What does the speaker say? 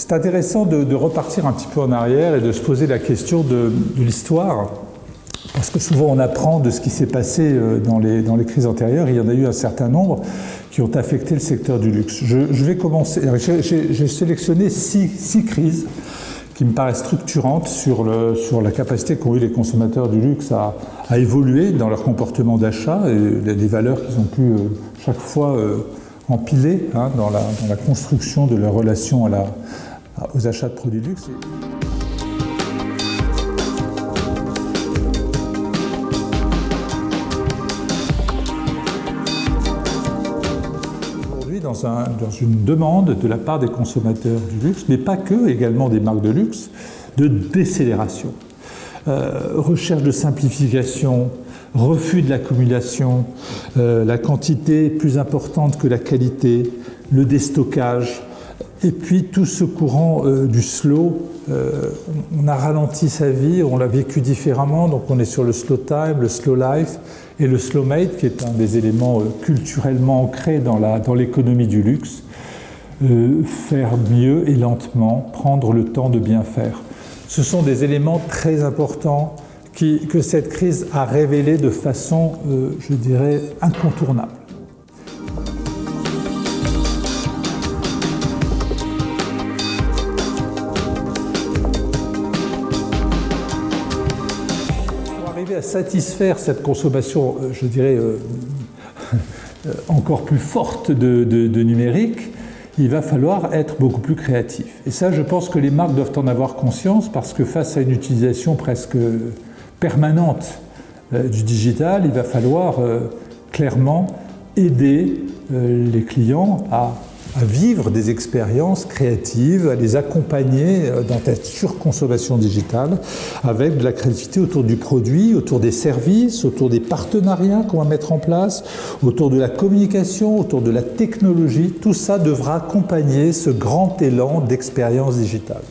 c'est intéressant de repartir un petit peu en arrière et de se poser la question de l'histoire. Parce que souvent on apprend de ce qui s'est passé dans les crises antérieures. Il y en a eu un certain nombre qui ont affecté le secteur du luxe. Je vais commencer. J'ai sélectionné six crises qui me paraissent structurantes sur la capacité qu'ont eu les consommateurs du luxe à évoluer dans leur comportement d'achat et les valeurs qu'ils ont pu chaque fois empiler dans la construction de leur relation aux achats de produits de luxe. Dans une demande de la part des consommateurs du luxe, mais pas que, également des marques de luxe, de décélération. Recherche de simplification, refus de l'accumulation, la quantité plus importante que la qualité, le déstockage, et puis tout ce courant du slow. On a ralenti sa vie, on l'a vécu différemment, donc on est sur le slow time, le slow life, et le slow made, qui est un des éléments culturellement ancrés dans l'économie du luxe. Faire mieux et lentement, prendre le temps de bien faire. Ce sont des éléments très importants que cette crise a révélés de façon, je dirais, incontournable. À satisfaire cette consommation, je dirais, encore plus forte de numérique, il va falloir être beaucoup plus créatif. Et ça, je pense que les marques doivent en avoir conscience parce que face à une utilisation presque permanente du digital, il va falloir clairement aider les clients à vivre des expériences créatives, à les accompagner dans cette surconsommation digitale avec de la créativité autour du produit, autour des services, autour des partenariats qu'on va mettre en place, autour de la communication, autour de la technologie. Tout ça devra accompagner ce grand élan d'expérience digitale.